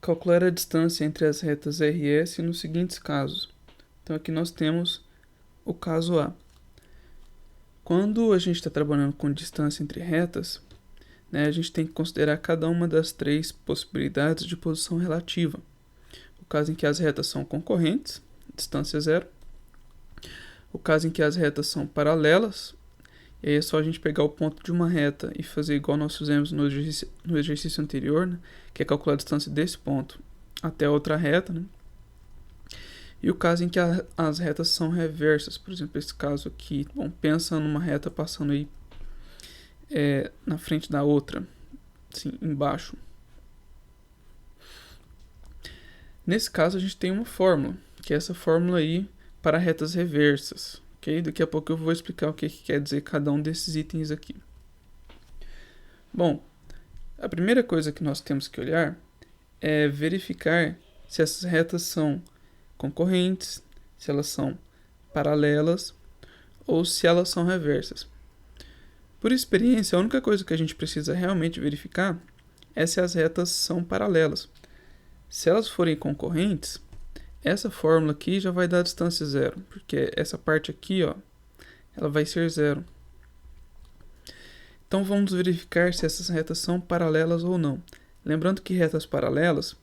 calcular a distância entre as retas RS nos seguintes casos. Então aqui nós temos o caso A. Quando a gente está trabalhando com distância entre retas, a gente tem que considerar cada uma das três possibilidades de posição relativa. O caso em que as retas são concorrentes, distância zero. O caso em que as retas são paralelas, e aí é só a gente pegar o ponto de uma reta e fazer igual nós fizemos no exercício anterior, que é calcular a distância desse ponto até a outra reta. E o caso em que as retas são reversas, por exemplo, esse caso aqui. Bom, pensa numa reta passando aí na frente da outra, assim, embaixo. Nesse caso a gente tem uma fórmula, que é essa fórmula aí para retas reversas. Okay? Daqui a pouco eu vou explicar o que quer dizer cada um desses itens aqui. Bom, a primeira coisa que nós temos que olhar é verificar se essas retas são concorrentes, se elas são paralelas ou se elas são reversas. Por experiência, a única coisa que a gente precisa realmente verificar é se as retas são paralelas. Se elas forem concorrentes, essa fórmula aqui já vai dar a distância zero, porque essa parte aqui, ela vai ser zero. Então vamos verificar se essas retas são paralelas ou não. Lembrando que retas paralelas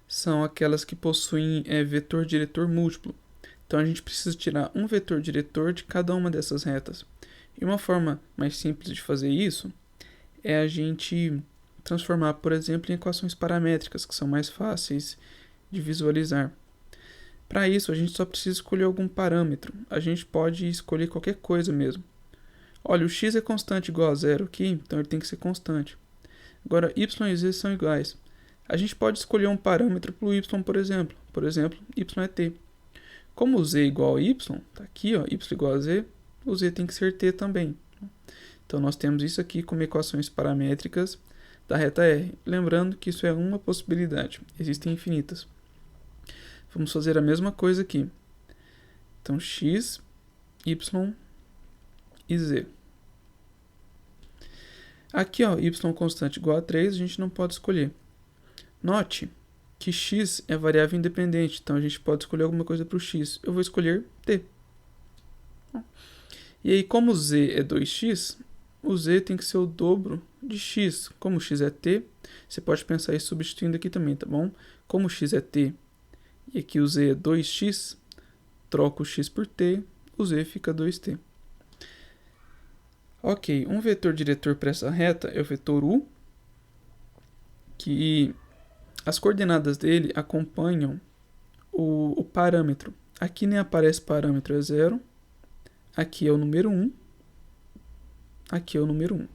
são aquelas que possuem vetor diretor múltiplo. Então a gente precisa tirar um vetor diretor de cada uma dessas retas. E uma forma mais simples de fazer isso é a gente transformar, por exemplo, em equações paramétricas, que são mais fáceis de visualizar. Para isso, a gente só precisa escolher algum parâmetro. A gente pode escolher qualquer coisa mesmo. Olha, o x é constante igual a zero aqui, então ele tem que ser constante. Agora, y e z são iguais. A gente pode escolher um parâmetro para o y, por exemplo. Por exemplo, y é t. Como o z é igual a y, está aqui, y igual a z, o z tem que ser t também. Então, nós temos isso aqui como equações paramétricas da reta R. Lembrando que isso é uma possibilidade, existem infinitas. Vamos fazer a mesma coisa aqui. Então, x, y e z. Aqui, y constante igual a 3, a gente não pode escolher. Note que x é variável independente, então a gente pode escolher alguma coisa para o x. Eu vou escolher t. E aí, como z é 2x, o z tem que ser o dobro de x. Como x é t, você pode pensar isso substituindo aqui também, tá bom? Como x é t e aqui o z é 2x, troco o x por t, o z fica 2t. Ok, um vetor diretor para essa reta é o vetor u, que as coordenadas dele acompanham o parâmetro. Aqui nem aparece parâmetro, é 0. Aqui é o número 1. Aqui é o número 1.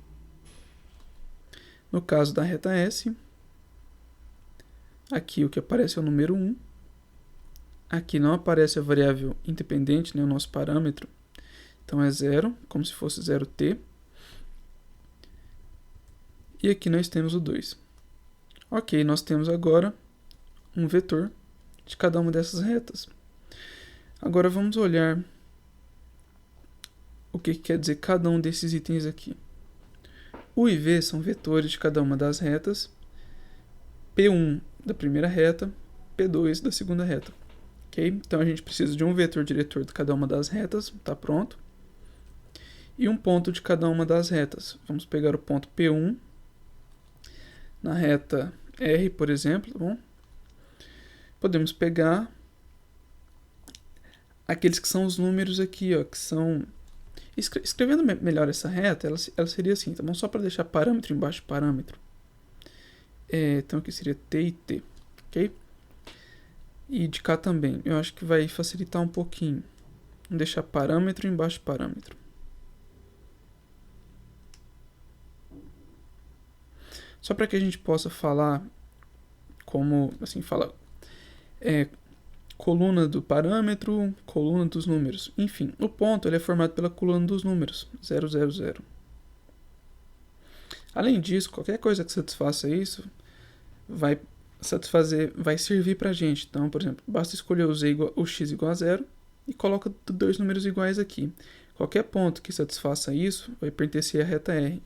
No caso da reta S, aqui o que aparece é o número 1. Aqui não aparece a variável independente, o nosso parâmetro. Então é 0, como se fosse 0t. E aqui nós temos o 2. Ok, nós temos agora um vetor de cada uma dessas retas. Agora vamos olhar o que quer dizer cada um desses itens aqui. U e V são vetores de cada uma das retas. P1 da primeira reta, P2 da segunda reta. Okay? Então a gente precisa de um vetor diretor de cada uma das retas, está pronto. E um ponto de cada uma das retas. Vamos pegar o ponto P1 na reta R, por exemplo. Tá bom? Podemos pegar aqueles que são os números aqui, que são... Escrevendo melhor essa reta, ela seria assim, tá bom? Só para deixar parâmetro embaixo de parâmetro. Então aqui seria T e T, ok? E de cá também. Eu acho que vai facilitar um pouquinho. Vamos deixar parâmetro embaixo de parâmetro. Só para que a gente possa falar como, assim, coluna do parâmetro, coluna dos números. Enfim, o ponto ele é formado pela coluna dos números, 0, 0, 0. Além disso, qualquer coisa que satisfaça isso vai servir para a gente. Então, por exemplo, basta escolher o x igual a 0 e coloca dois números iguais aqui. Qualquer ponto que satisfaça isso vai pertencer à reta R.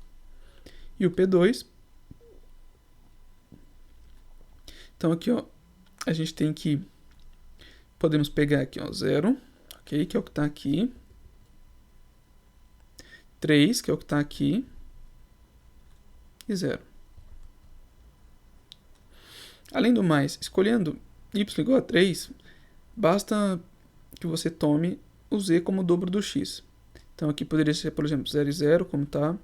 E o P2 Então aqui, ó, a gente tem que... Podemos pegar aqui, ó, 0, ok? Que é o que está aqui. 3, que é o que está aqui. E 0. Além do mais, escolhendo y igual a 3, basta que você tome o z como o dobro do x. Então aqui poderia ser, por exemplo, 0 e 0, como está.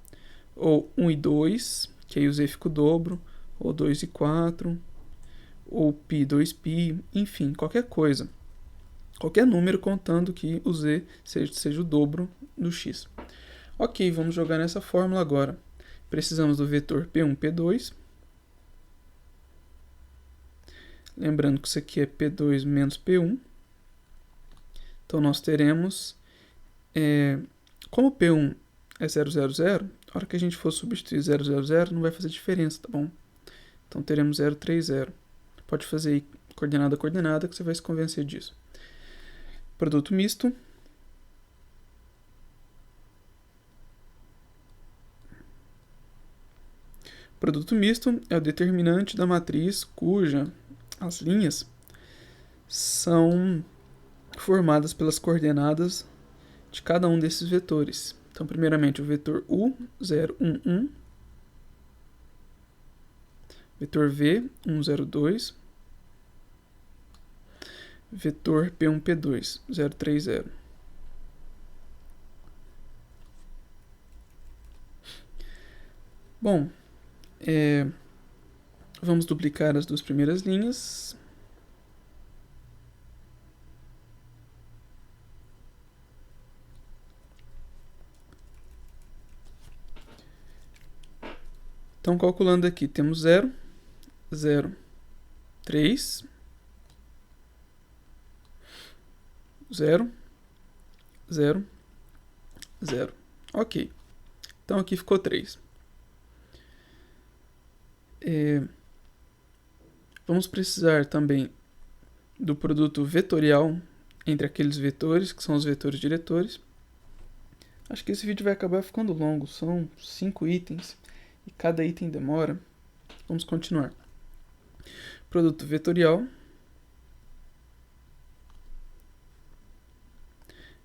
Ou 1 e 2, que aí o z fica o dobro. Ou 2 e 4. Ou π, 2π. Enfim, qualquer coisa. Qualquer número contando que o z seja o dobro do x. Ok, vamos jogar nessa fórmula agora. Precisamos do vetor P1, P2. Lembrando que isso aqui é P2 menos P1. Então, nós teremos... como P1 é 0, 0, 0, a hora que a gente for substituir 0, 0, 0, não vai fazer diferença, tá bom? Então, teremos 0, 3, 0. Pode fazer aí coordenada a coordenada que você vai se convencer disso. Produto misto. Produto misto é o determinante da matriz cuja as linhas são formadas pelas coordenadas de cada um desses vetores. Então, primeiramente, o vetor U, 0, 1, 1. Vetor V, 1, 0, 2. Vetor P1, P2, 0, 3, 0. Bom, vamos duplicar as duas primeiras linhas. Então, calculando aqui, temos 0, 0, 3, 0, 0, 0. Ok. Então, aqui ficou 3. Vamos precisar também do produto vetorial entre aqueles vetores, que são os vetores diretores. Acho que esse vídeo vai acabar ficando longo, são 5 itens e cada item demora. Vamos continuar. Produto vetorial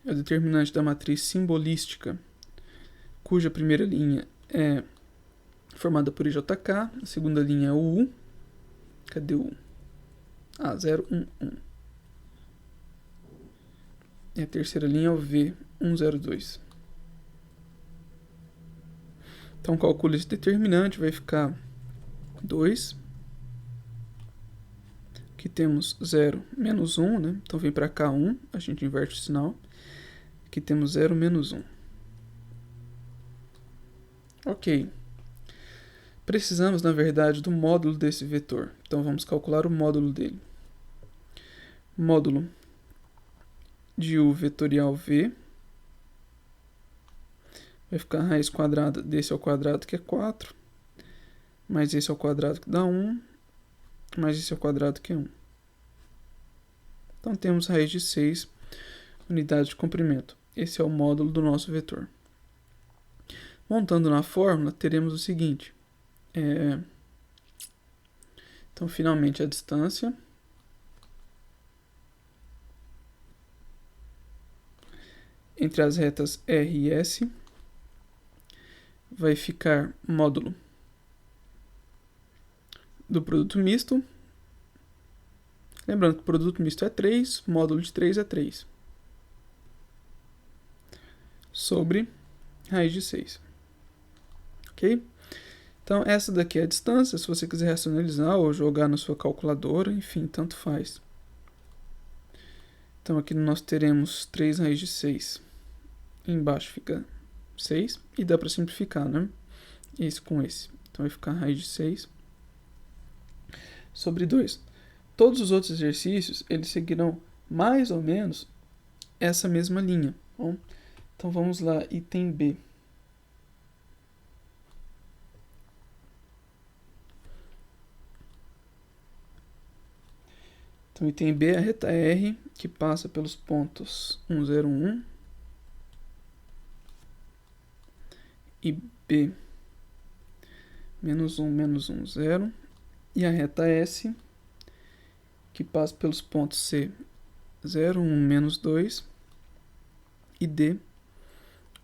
é o determinante da matriz simbolística, cuja primeira linha é formada por IJK, a segunda linha é o U. Cadê o U? 0, 1, 1. E a terceira linha é o V, 1, 0, 2. Então, calculo esse determinante, vai ficar 2. Aqui temos 0 menos 1, né? Então, vem para cá 1, a gente inverte o sinal. Aqui temos 0 menos 1. Ok. Precisamos, na verdade, do módulo desse vetor. Então, vamos calcular o módulo dele. Módulo de U vetorial V vai ficar a raiz quadrada desse ao quadrado, que é 4, mais esse ao quadrado, que dá 1, mais esse ao quadrado, que é 1. Então, temos raiz de 6 unidades de comprimento. Esse é o módulo do nosso vetor. Montando na fórmula, teremos o seguinte. Então, finalmente, a distância entre as retas R e S vai ficar módulo do produto misto. Lembrando que o produto misto é 3, módulo de 3 é 3. Sobre raiz de 6. Ok? Então, essa daqui é a distância. Se você quiser racionalizar ou jogar na sua calculadora, enfim, tanto faz. Então, aqui nós teremos 3 raiz de 6. Embaixo fica 6. E dá para simplificar, né? Esse com esse. Então, vai ficar raiz de 6 sobre 2. Todos os outros exercícios, eles seguirão mais ou menos essa mesma linha. Bom? Então, vamos lá, item B. Então, item B é a reta R, que passa pelos pontos 1, 0, 1 e B, menos 1, 0. E a reta S, que passa pelos pontos C, 0, 1, menos 2 e D,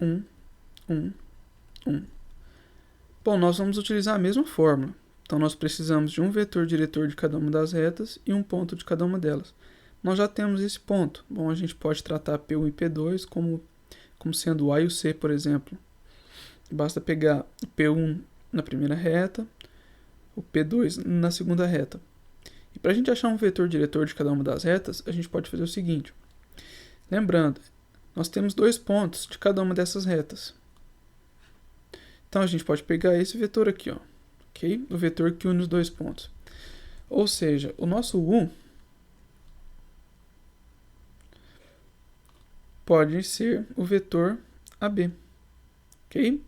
1, 1, 1. Bom, nós vamos utilizar a mesma fórmula. Então, nós precisamos de um vetor diretor de cada uma das retas e um ponto de cada uma delas. Nós já temos esse ponto. Bom, a gente pode tratar P1 e P2 como sendo o A e o C, por exemplo. Basta pegar o P1 na primeira reta, o P2 na segunda reta. E para a gente achar um vetor diretor de cada uma das retas, a gente pode fazer o seguinte. Lembrando, nós temos 2 pontos de cada uma dessas retas. Então, a gente pode pegar esse vetor aqui, ó, ok? O vetor que une os 2 pontos. Ou seja, o nosso U pode ser o vetor AB, ok?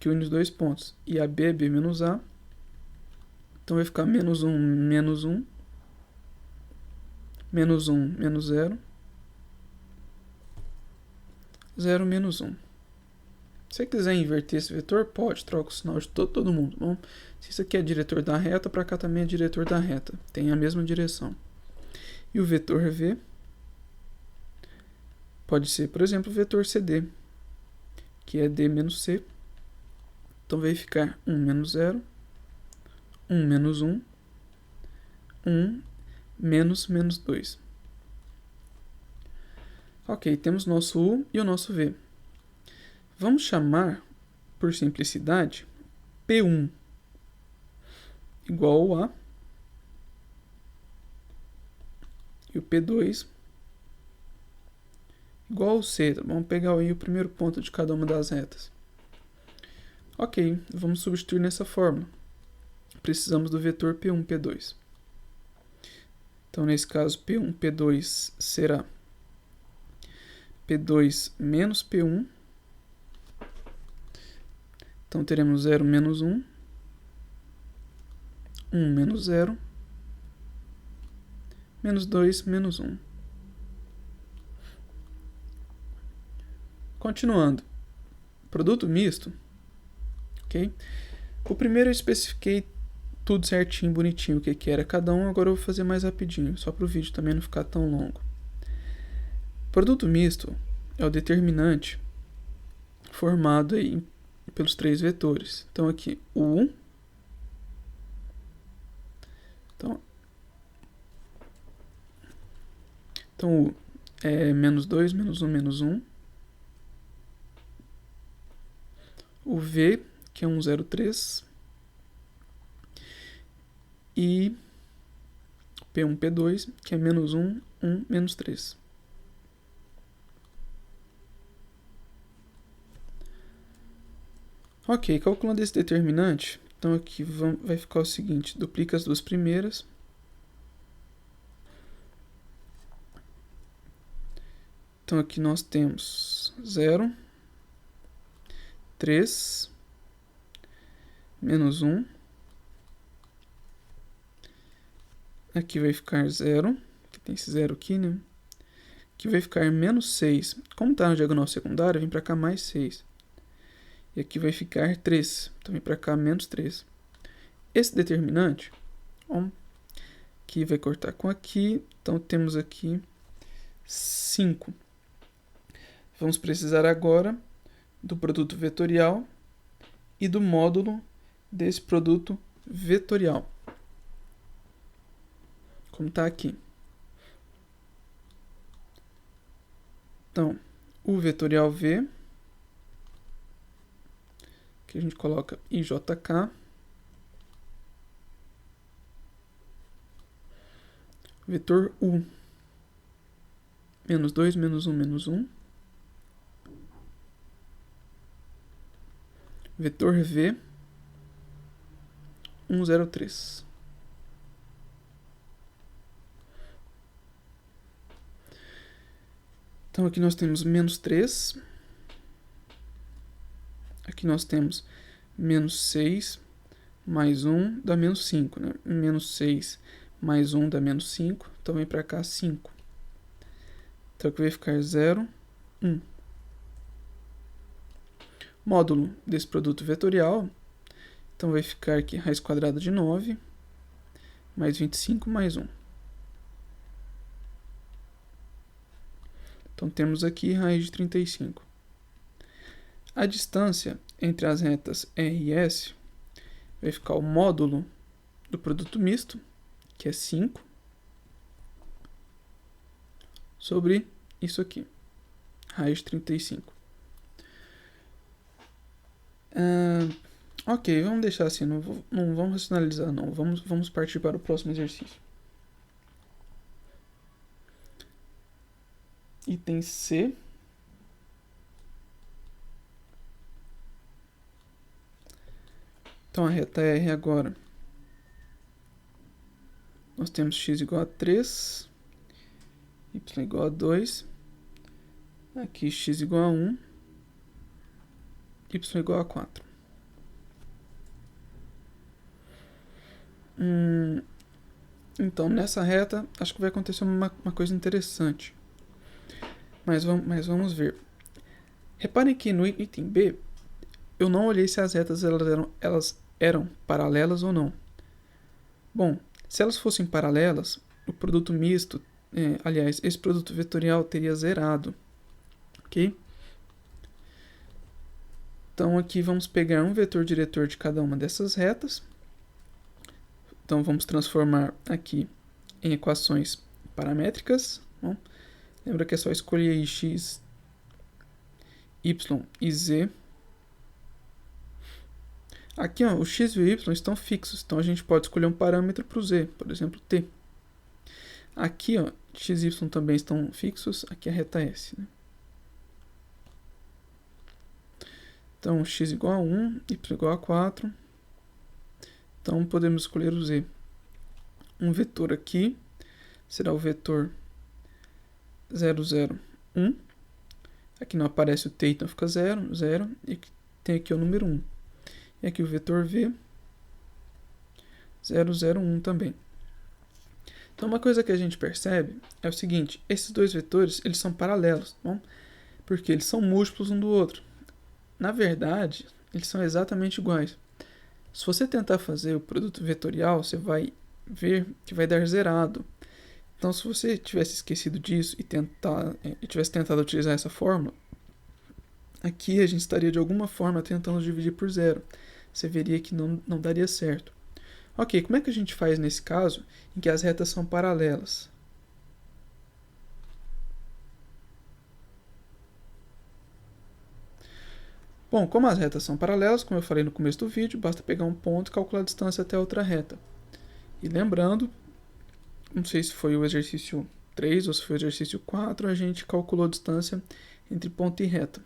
Que une os 2 pontos. E AB é B menos A. Então, vai ficar menos 1, menos 1. Menos 1, menos 0. 0, menos 1. Se você quiser inverter esse vetor, pode, troca o sinal de todo mundo. Bom, se isso aqui é diretor da reta, para cá também é diretor da reta. Tem a mesma direção. E o vetor V pode ser, por exemplo, o vetor CD, que é D menos C. Então vai ficar 1 menos 0, 1 menos 1, 1 menos menos 2. Ok, temos nosso U e o nosso V. Vamos chamar, por simplicidade, P1 igual ao A e o P2 igual ao C. Vamos pegar aí o primeiro ponto de cada uma das retas. Ok, vamos substituir nessa fórmula. Precisamos do vetor P1, P2. Então, nesse caso, P1, P2 será P2 menos P1. Então, teremos 0 menos 1, 1 menos 0, menos 2 menos 1. Continuando, produto misto, ok? O primeiro eu especifiquei tudo certinho, bonitinho, o que era cada um, agora eu vou fazer mais rapidinho, só para o vídeo também não ficar tão longo. Produto misto é o determinante formado aí pelos 3 vetores. Então, aqui, o 1. Então, o é menos 2, menos 1, menos 1. O V, que é 1,03. E P1, P2, que é menos 1, 1, menos 3. Ok, calculando esse determinante, então aqui vai ficar o seguinte, duplica as duas primeiras. Então aqui nós temos 0, 3, menos 1. Aqui vai ficar 0, que tem esse 0 aqui, né? Aqui vai ficar menos 6. Como está na diagonal secundária, vem para cá mais 6. E aqui vai ficar 3. Então, vem para cá menos 3. Esse determinante, ó, aqui vai cortar com aqui. Então, temos aqui 5. Vamos precisar agora do produto vetorial e do módulo desse produto vetorial. Como está aqui. Então, o vetorial V, que a gente coloca IJK, vetor U, menos 2, menos 1, menos 1, vetor V, 1,03. Então, aqui nós temos menos 3. Aqui nós temos menos 6 mais 1 dá menos 5. Né? Menos 6 mais 1 dá menos 5. Então, vem para cá 5. Então, aqui vai ficar 0, 1. Módulo desse produto vetorial. Então, vai ficar aqui raiz quadrada de 9 mais 25 mais 1. Então temos aqui raiz de 35. A distância entre as retas R e S vai ficar o módulo do produto misto, que é 5, sobre isso aqui, raiz de 35. Ok, vamos deixar assim, não vamos racionalizar não, vamos partir para o próximo exercício. Item C. Então a reta R agora, nós temos x igual a 3, y igual a 2, aqui x igual a 1, y igual a 4. Então nessa reta, acho que vai acontecer uma coisa interessante. Mas vamos ver. Reparem que no item B, eu não olhei se as retas elas eram paralelas ou não. Bom, se elas fossem paralelas, o produto misto, aliás, esse produto vetorial teria zerado. Ok? Então aqui vamos pegar um vetor diretor de cada uma dessas retas. Então vamos transformar aqui em equações paramétricas. Bom, lembra que é só escolher aí x, y e z. Aqui ó, o x e o y estão fixos, então a gente pode escolher um parâmetro para o z, por exemplo, t. Aqui ó, x e y também estão fixos, aqui é a reta S. Né? Então x igual a 1, y igual a 4. Então podemos escolher o z. Um vetor aqui será o vetor 0, 0, 1. Aqui não aparece o t, então fica 0, 0. E tem aqui o número 1. E aqui o vetor v, 0, 0, 1 também. Então uma coisa que a gente percebe é o seguinte, esses dois vetores eles são paralelos, bom? Porque eles são múltiplos um do outro. Na verdade, eles são exatamente iguais. Se você tentar fazer o produto vetorial, você vai ver que vai dar zerado. Então, se você tivesse esquecido disso e tivesse tentado utilizar essa fórmula, aqui a gente estaria de alguma forma tentando dividir por zero. Você veria que não daria certo. Ok, como é que a gente faz nesse caso em que as retas são paralelas? Bom, como as retas são paralelas, como eu falei no começo do vídeo, basta pegar um ponto e calcular a distância até a outra reta. E lembrando, não sei se foi o exercício 3 ou se foi o exercício 4, a gente calculou a distância entre ponto e reta.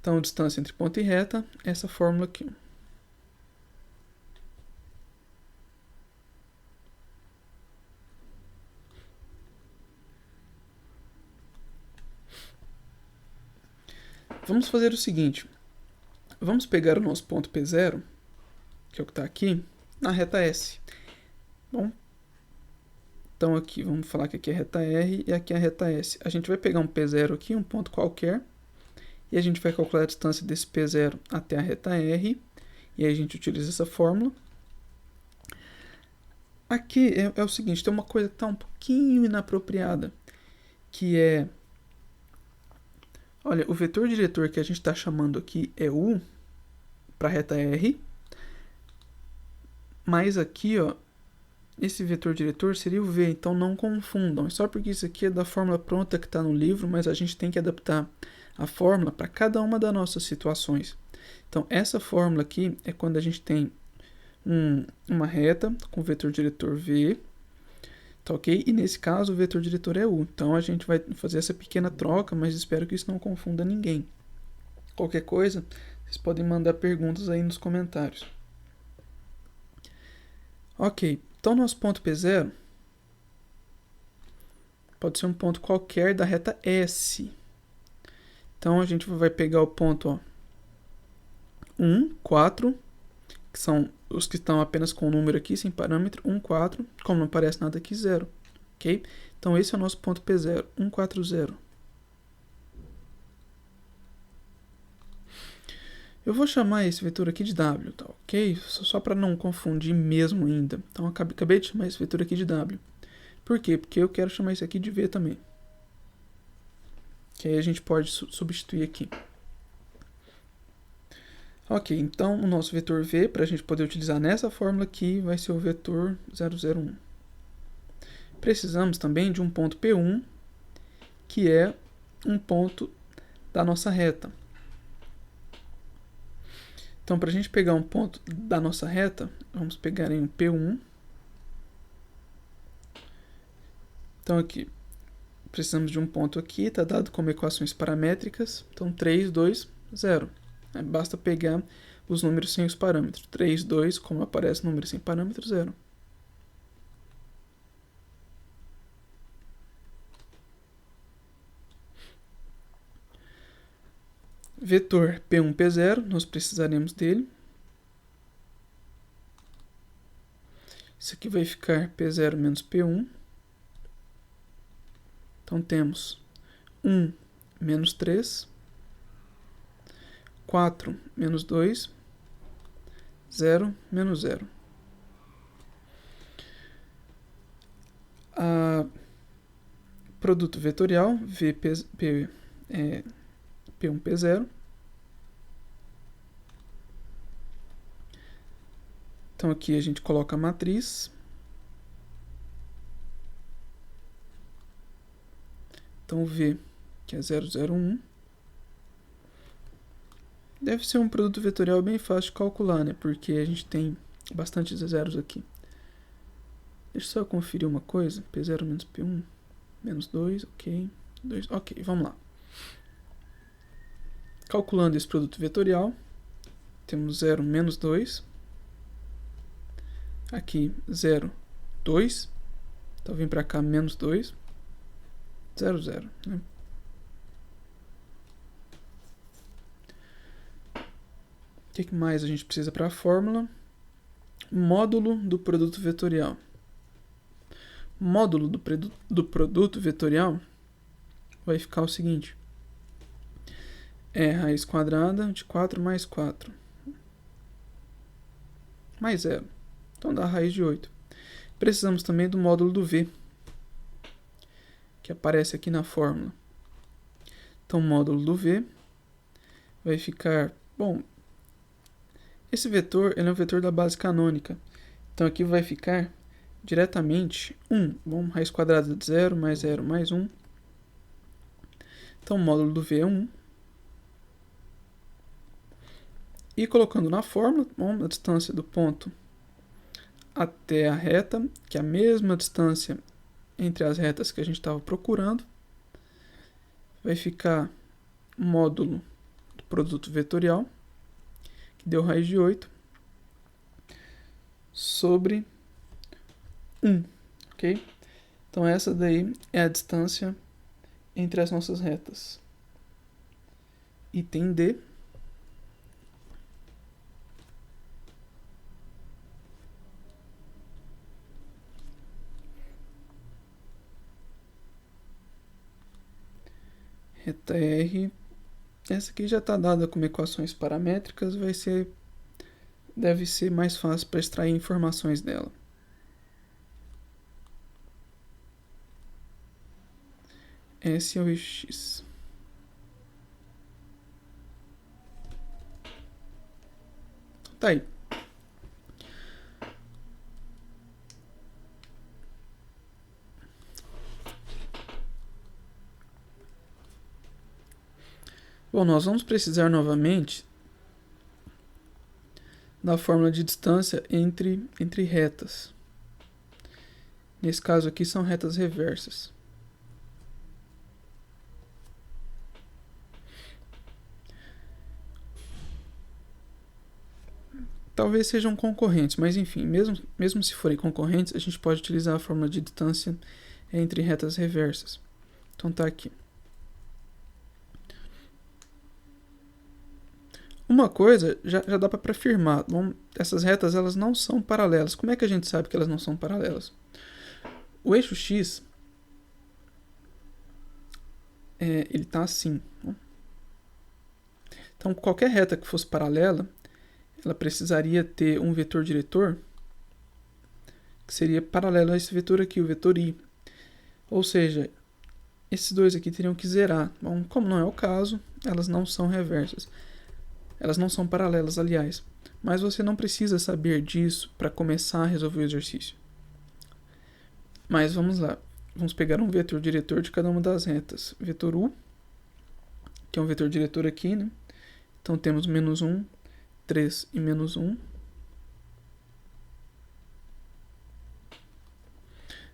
Então, a distância entre ponto e reta é essa fórmula aqui. Vamos fazer o seguinte. Vamos pegar o nosso ponto P0, que é o que está aqui, na reta S. Bom, então aqui, vamos falar que aqui é a reta R e aqui é a reta S. A gente vai pegar um P0 aqui, um ponto qualquer, e a gente vai calcular a distância desse P0 até a reta R, e aí a gente utiliza essa fórmula. Aqui é o seguinte, tem uma coisa que está um pouquinho inapropriada, que é, olha, o vetor diretor que a gente está chamando aqui é U para a reta R, mas aqui, ó, esse vetor diretor seria o V, então não confundam. É só porque isso aqui é da fórmula pronta que está no livro, mas a gente tem que adaptar a fórmula para cada uma das nossas situações. Então, essa fórmula aqui é quando a gente tem uma reta com vetor diretor V, tá ok? E nesse caso o vetor diretor é U. Então, a gente vai fazer essa pequena troca, mas espero que isso não confunda ninguém. Qualquer coisa, vocês podem mandar perguntas aí nos comentários. Ok, então nosso ponto P0 pode ser um ponto qualquer da reta S. Então a gente vai pegar o ponto, ó, 1, 4, que são os que estão apenas com o número aqui, sem parâmetro, 1, 4, como não aparece nada aqui, 0. Ok? Então esse é o nosso ponto P0, 1, 4, 0. Eu vou chamar esse vetor aqui de W, tá ok? Só para não confundir mesmo ainda. Então, acabei de chamar esse vetor aqui de W. Por quê? Porque eu quero chamar esse aqui de V também. que aí a gente pode substituir aqui. Ok, então o nosso vetor v, para a gente poder utilizar nessa fórmula aqui, vai ser o vetor 001. Precisamos também de um ponto P1, que é um ponto da nossa reta. Então, para a gente pegar um ponto da nossa reta, vamos pegar em um P1. Então, aqui, precisamos de um ponto aqui, está dado como equações paramétricas. Então, 3, 2, 0. Basta pegar os números sem os parâmetros. 3, 2, como aparece número sem parâmetro, 0. Vetor P1, P0, nós precisaremos dele. Isso aqui vai ficar P0 menos P1. Então, temos 1 menos 3, 4 menos 2, 0 menos 0. Produto vetorial, P1, P0. Então, aqui a gente coloca a matriz. Então, V, que é 001. Deve ser um produto vetorial bem fácil de calcular, né? Porque a gente tem bastante zeros aqui. Deixa eu só conferir uma coisa. P0 menos P1, menos 2, ok. 2, ok, vamos lá. Calculando esse produto vetorial, temos 0 menos 2. Aqui, 0, 2. Então, vem para cá, menos 2. 0, 0. Né? O que mais a gente precisa para a fórmula? Módulo do produto vetorial. Módulo do produto vetorial vai ficar o seguinte. É raiz quadrada de 4 mais 4. Mais 0. Então dá a raiz de 8. Precisamos também do módulo do V, que aparece aqui na fórmula. Então o módulo do V vai ficar... Bom, esse vetor ele é um vetor da base canônica. Então aqui vai ficar diretamente 1. Bom, raiz quadrada de 0 mais 0 mais 1. Então o módulo do V é 1. E colocando na fórmula, bom, a distância do ponto até a reta, que é a mesma distância entre as retas que a gente estava procurando, vai ficar módulo do produto vetorial, que deu raiz de 8, sobre 1, ok? Então essa daí é a distância entre as nossas retas. Item D. Reta R, essa aqui já está dada como equações paramétricas, deve ser mais fácil para extrair informações dela. S é o eixo X. Tá aí. Bom, nós vamos precisar novamente da fórmula de distância entre retas. Nesse caso aqui são retas reversas. Talvez sejam concorrentes, mas enfim, mesmo se forem concorrentes, a gente pode utilizar a fórmula de distância entre retas reversas. Então tá aqui. Uma coisa já dá para afirmar. Bom, essas retas elas não são paralelas. Como é que a gente sabe que elas não são paralelas? O eixo X ele está assim. Bom. Então, qualquer reta que fosse paralela, ela precisaria ter um vetor diretor que seria paralelo a esse vetor aqui, o vetor I. Ou seja, esses dois aqui teriam que zerar. Bom, como não é o caso, elas não são reversas. Elas não são paralelas, aliás. Mas você não precisa saber disso para começar a resolver o exercício. Mas vamos lá. Vamos pegar um vetor diretor de cada uma das retas. Vetor U, que é um vetor diretor aqui, né? Então temos menos 1, 3 e menos 1.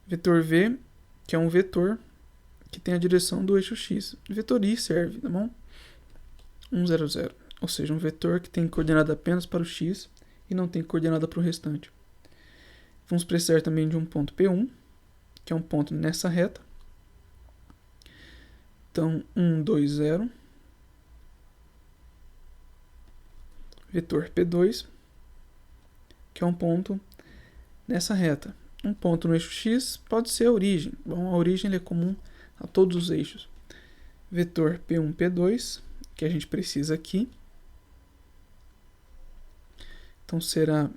Vetor V, que é um vetor que tem a direção do eixo X. Vetor I serve, tá bom? 1, 0, 0. Ou seja, um vetor que tem coordenada apenas para o X e não tem coordenada para o restante. Vamos precisar também de um ponto P1, que é um ponto nessa reta. Então, 1, 2, 0. Vetor P2, que é um ponto nessa reta. Um ponto no eixo X pode ser a origem. Bom, a origem é comum a todos os eixos. Vetor P1, P2, que a gente precisa aqui. Então, será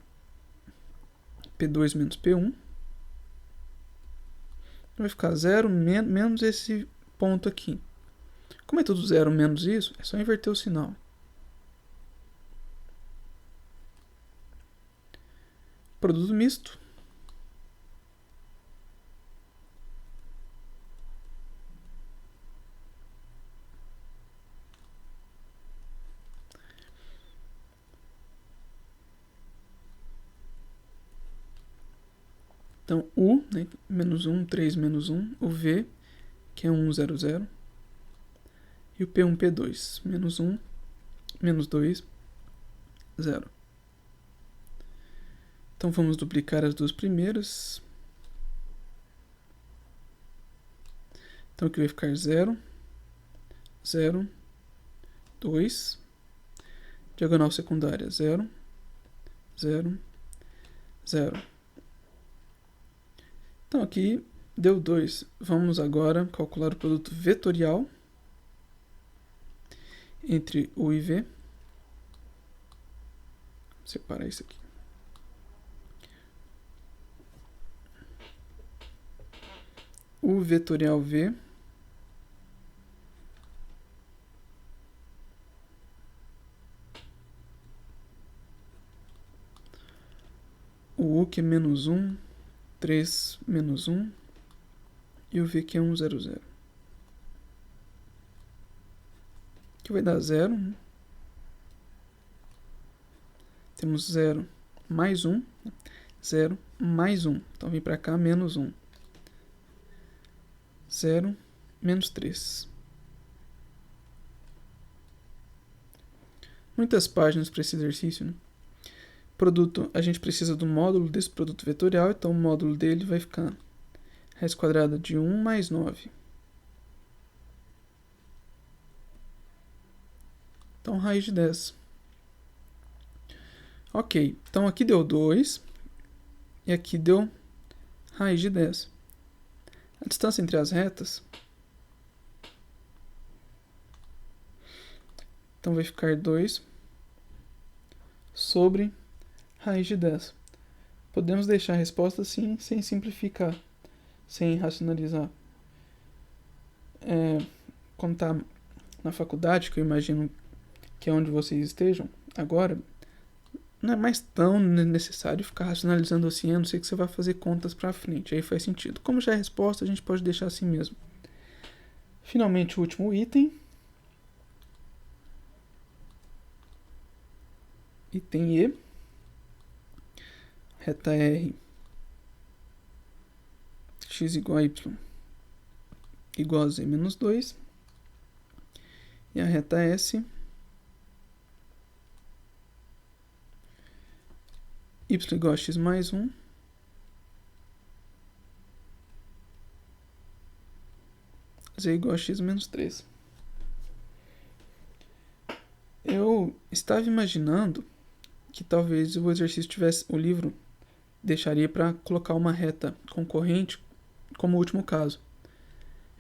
P2 menos P1. Vai ficar 0 menos esse ponto aqui. Como é tudo 0 menos isso, é só inverter o sinal. Produto misto. Então, U, né, menos 1, 3, menos 1. O V, que é 1, 0, 0. E o P1, P2, menos 1, menos 2, 0. Então, vamos duplicar as duas primeiras. Então, aqui vai ficar 0, 0, 2. Diagonal secundária, 0, 0, 0. Então, aqui deu 2. Vamos agora calcular o produto vetorial entre U e V. Vou separar isso aqui. U vetorial V o U que é menos 1, 3 menos 1 e o V que é 1, 0, 0. Que vai dar 0. Né? Temos 0 mais 1, 0 mais 1. Então vem para cá menos 1. 0 menos 3. Muitas páginas para esse exercício, né? Produto, a gente precisa do módulo desse produto vetorial, então o módulo dele vai ficar raiz quadrada de 1 mais 9. Então, raiz de 10. Ok, então aqui deu 2 e aqui deu raiz de 10. A distância entre as retas, então vai ficar 2 sobre raiz de 10. Podemos deixar a resposta assim, sem simplificar, sem racionalizar. Quando está na faculdade, que eu imagino que é onde vocês estejam agora, não é mais tão necessário ficar racionalizando assim, a não ser que você vá fazer contas para frente. Aí faz sentido. Como já é resposta, a gente pode deixar assim mesmo. Finalmente, o último item. Item E. Reta R. X igual a Y igual a Z menos 2. E a reta S. Y igual a X mais 1. Z igual a X menos 3. Eu estava imaginando que talvez o exercício tivesse, o livro deixaria para colocar uma reta concorrente como último caso.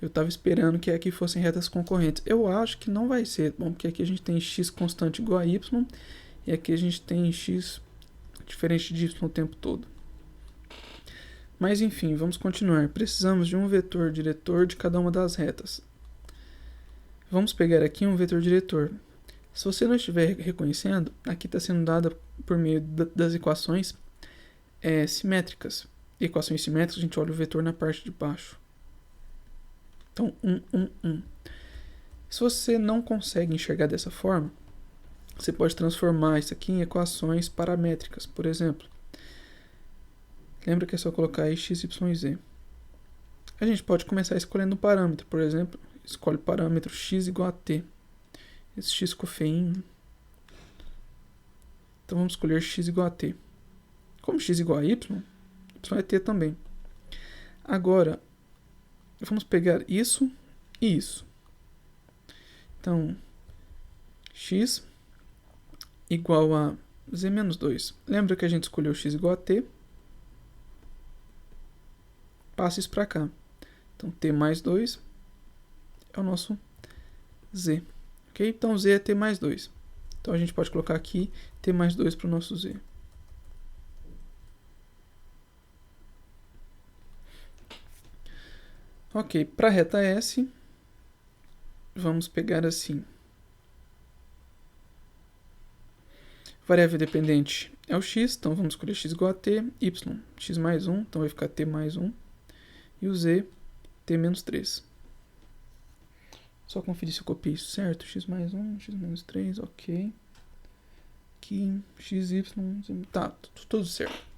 Eu estava esperando que aqui fossem retas concorrentes. Eu acho que não vai ser, bom, porque aqui a gente tem x constante igual a y e aqui a gente tem x diferente de y o tempo todo. Mas enfim, vamos continuar. Precisamos de um vetor diretor de cada uma das retas. Vamos pegar aqui um vetor diretor. Se você não estiver reconhecendo, aqui está sendo dada por meio das equações simétricas. Equações simétricas, a gente olha o vetor na parte de baixo. Então, 1, 1, 1. Se você não consegue enxergar dessa forma, você pode transformar isso aqui em equações paramétricas, por exemplo. Lembra que é só colocar aí x, y e z. A gente pode começar escolhendo um parâmetro, por exemplo, escolhe o parâmetro x igual a t. Esse x ficou feinho. Então vamos escolher x igual a t. Como x igual a y, y é t também. Agora, vamos pegar isso e isso. Então, x igual a z menos 2. Lembra que a gente escolheu x igual a t? Passa isso para cá. Então, t mais 2 é o nosso z. Ok? Então, z é t mais 2. Então, a gente pode colocar aqui t mais 2 para o nosso z. Ok, para a reta S, vamos pegar assim. Variável dependente é o x, então vamos escolher x igual a t, y, x mais 1, então vai ficar t mais 1, e o z, t menos 3. Só conferir se eu copiei isso certo, x mais 1, x menos 3, ok. Aqui, x, y, tá, tudo certo.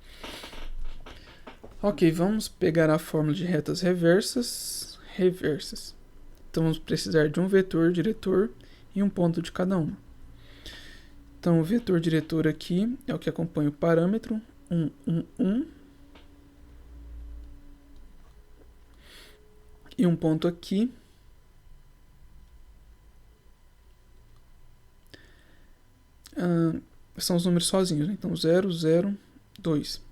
Ok, vamos pegar a fórmula de retas reversas. Então, vamos precisar de um vetor diretor e um ponto de cada uma. Então, o vetor diretor aqui é o que acompanha o parâmetro 1, 1, 1. E um ponto aqui. São os números sozinhos, né? Então 0, 0, 2.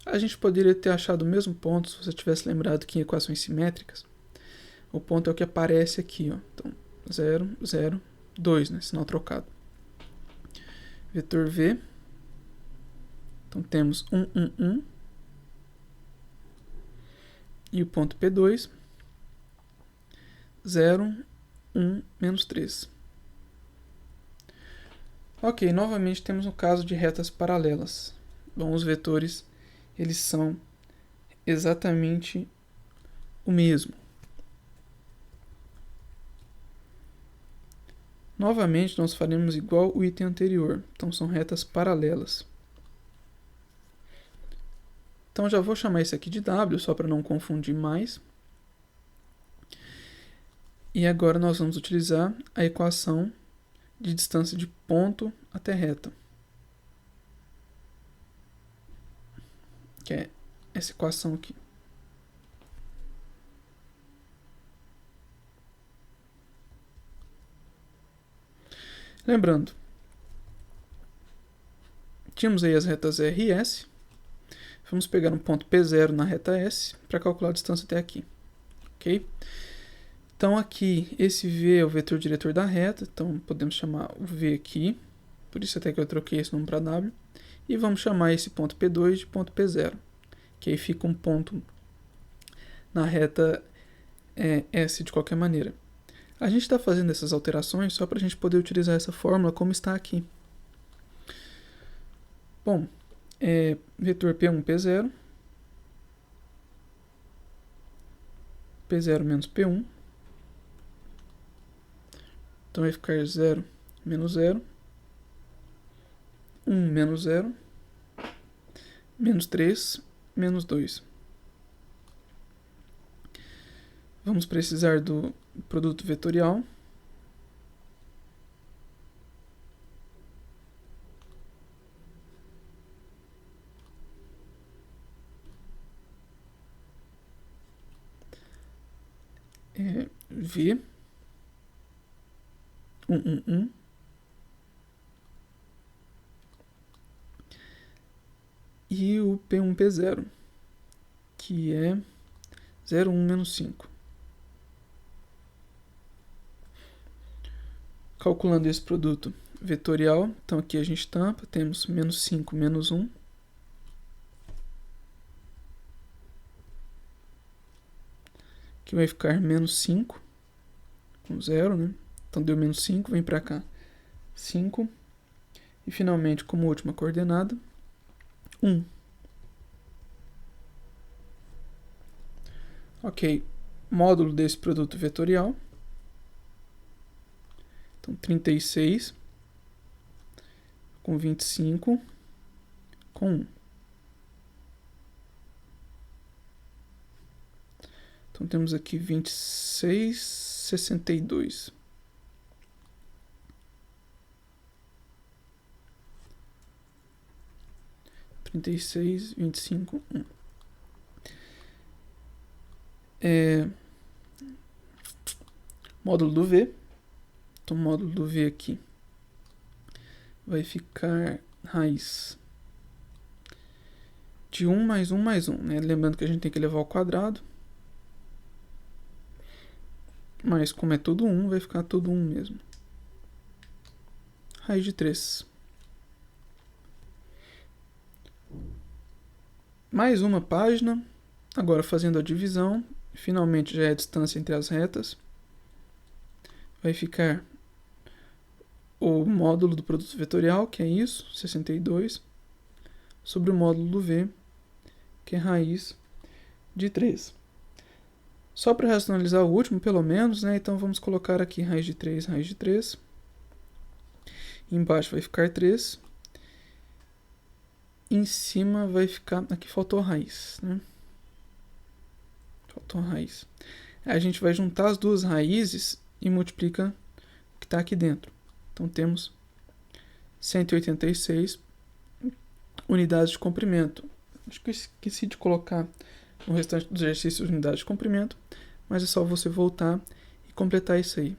A gente poderia ter achado o mesmo ponto se você tivesse lembrado que em equações simétricas o ponto é o que aparece aqui, ó. Então 0, 0, 2, né? Sinal trocado. Vetor V. Então temos 1, 1, 1. E o ponto P2. 0, 1, menos 3. Ok, novamente temos um caso de retas paralelas. Bom, os vetores, eles são exatamente o mesmo. Novamente, nós faremos igual o item anterior. Então, são retas paralelas. Então, já vou chamar isso aqui de W, só para não confundir mais. E agora nós vamos utilizar a equação de distância de ponto até reta, que é essa equação aqui. Lembrando, tínhamos aí as retas R e S. Vamos pegar um ponto P0 na reta S para calcular a distância até aqui. Ok? Então aqui, esse V é o vetor diretor da reta, então podemos chamar o V aqui, por isso até que eu troquei esse nome para W, e vamos chamar esse ponto P2 de ponto P0, que aí fica um ponto na reta S de qualquer maneira. A gente está fazendo essas alterações só para a gente poder utilizar essa fórmula como está aqui. Bom, vetor P1, P0, P0 menos P1, então vai ficar 0 menos 0, 1 menos 0, menos 3, menos 2. Vamos precisar do produto vetorial. V 1, 1, 1. E o P1, P0, que é 0, 1, menos 5. Calculando esse produto vetorial, então aqui a gente tampa, temos menos 5, menos 1. que vai ficar menos 5, com 0, né? Então deu menos 5, vem para cá, 5. E finalmente, como última coordenada, 1. Ok, módulo desse produto vetorial. Então, 36 com 25 com 1. Então, temos aqui 26,62. Trinta e seis, 25, 1. Módulo do V. Então, o módulo do V aqui vai ficar raiz de 1 mais 1 mais 1, né? Lembrando que a gente tem que levar ao quadrado. Mas como é tudo 1, vai ficar tudo 1 mesmo. Raiz de 3. Mais uma página. Agora fazendo a divisão. Finalmente já é a distância entre as retas. Vai ficar o módulo do produto vetorial, que é isso, 62, sobre o módulo do V, que é raiz de 3. Só para racionalizar o último, pelo menos, né? Então vamos colocar aqui raiz de 3, raiz de 3. Embaixo vai ficar 3. Em cima vai ficar... Aqui faltou a raiz, né? Faltou a raiz. Aí a gente vai juntar as duas raízes e multiplica o que está aqui dentro. Então temos 186 unidades de comprimento. Acho que eu esqueci de colocar no restante dos exercícios unidades de comprimento, mas é só você voltar e completar isso aí.